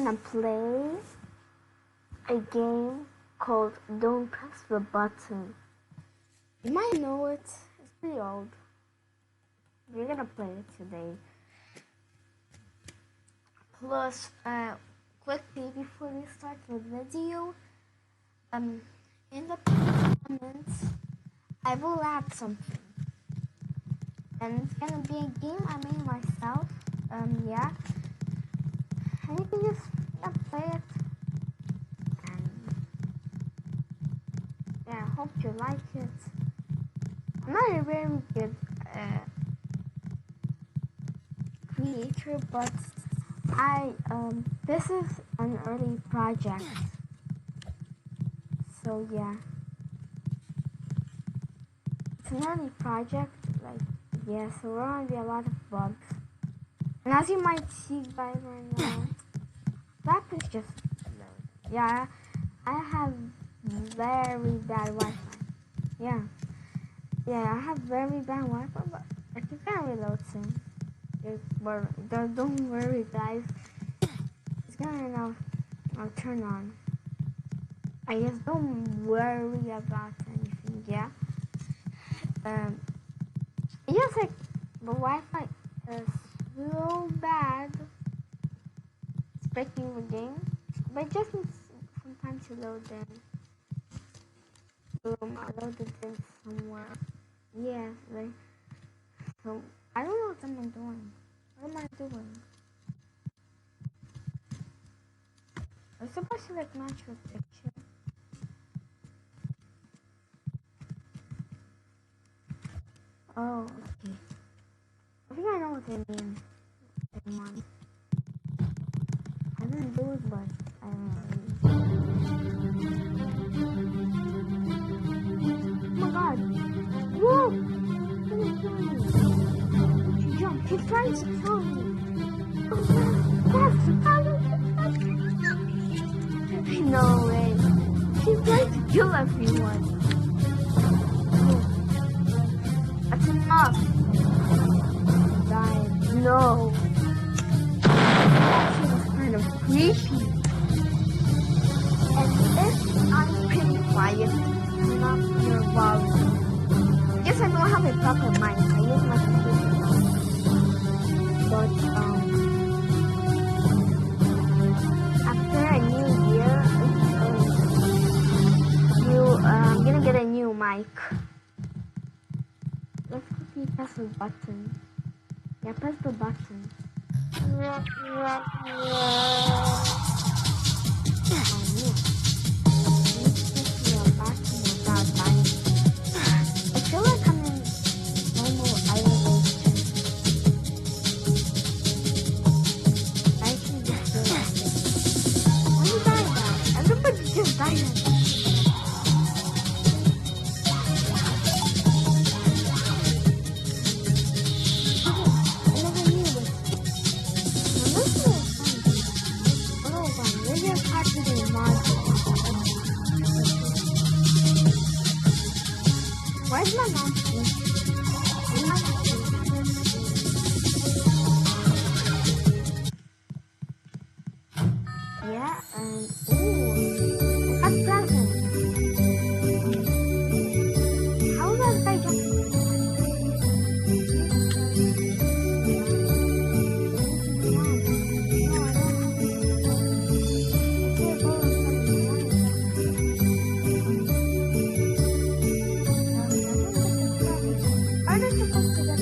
gonna play a game called Don't Press the Button. You might know it. It's pretty old. We're gonna play it today. Plus, quickly before we start the video, in the comments, I will add something. And it's gonna be a game I made myself. Yeah. And you can just play it. And yeah, I hope you like it. I'm not a very good creator, but this is an early project. So yeah. It's an early project, yeah, so there are gonna be a lot of bugs. And as you might see guys right now, that is just low. Yeah, I have very bad Wi-Fi. Yeah, I have very bad Wi-Fi, but I can reload soon. Don't worry guys. It's gonna I'll turn on. I just don't worry about anything, yeah. It's just like the Wi-Fi is so bad. It's breaking the game, but it just needs some time to load in. Boom, I loaded in somewhere. Yeah, so I don't know what I'm doing. What am I doing? I'm supposed to match with picture. Oh, okay. I think I know what they mean. I didn't do it, but I don't know. Oh my god! Whoa! He's trying to kill me. She jumped. He's trying to kill me. No way. She's trying to kill everyone. That's enough. Guys, no. That was kind of creepy. And if I'm pretty quiet, I'm not your volume. Yes, I don't have a proper mic. I use my computer. But after a new year, I'm gonna get a new mic. Let's quickly press the button. Yeah, press the button. Oh, I feel like I'm in normal elevation. I can just feel like it. Why you dying now? Everybody just died. Where's my monkey? Yeah, and ooh, a present. How does I just? Are they supposed to get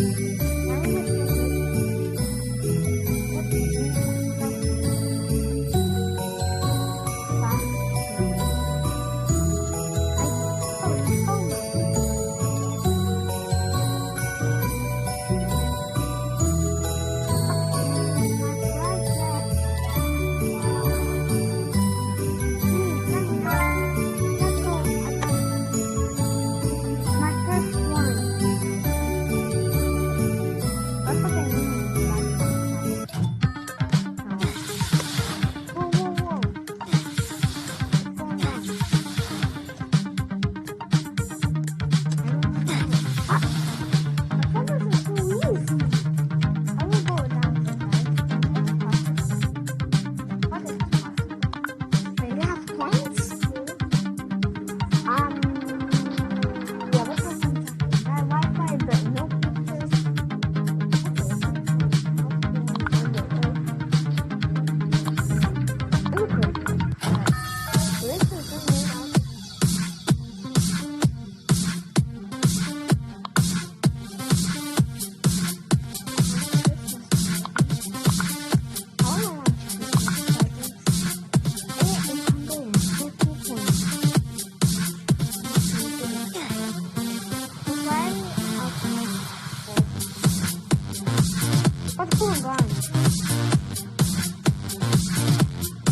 Oh my god.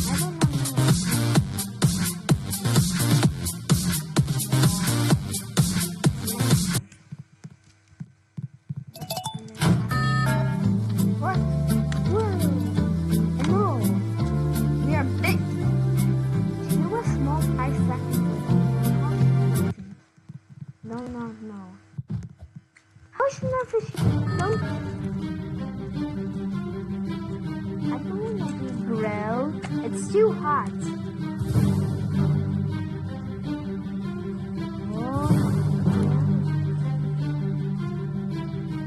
I don't know. What? Whoa. No. We are big. You were small 5 seconds. No, no, no. How should I fish? Don't. I don't want to be grilled. It's too hot. Oh.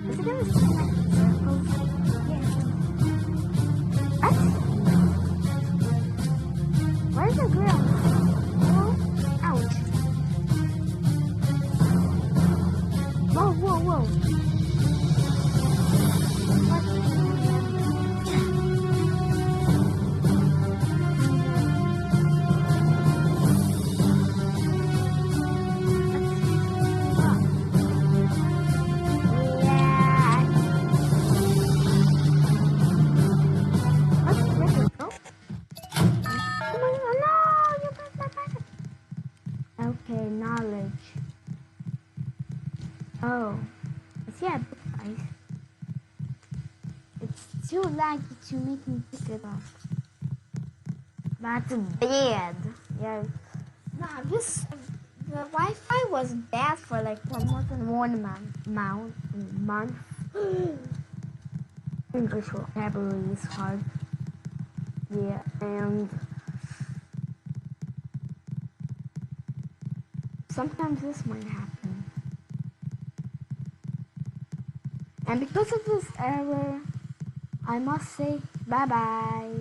Is it gonna spin like circles? Yeah. What? Where's the grill? Oh, ouch. Whoa, whoa, whoa. Okay, knowledge. Oh, it's yeah, guys. It's too laggy to make me pick it up. That's bad. Yeah. Nah, the Wi-Fi was bad for like for more than 1 month. English vocabulary is hard. Yeah, and sometimes this might happen. And because of this error, I must say bye-bye.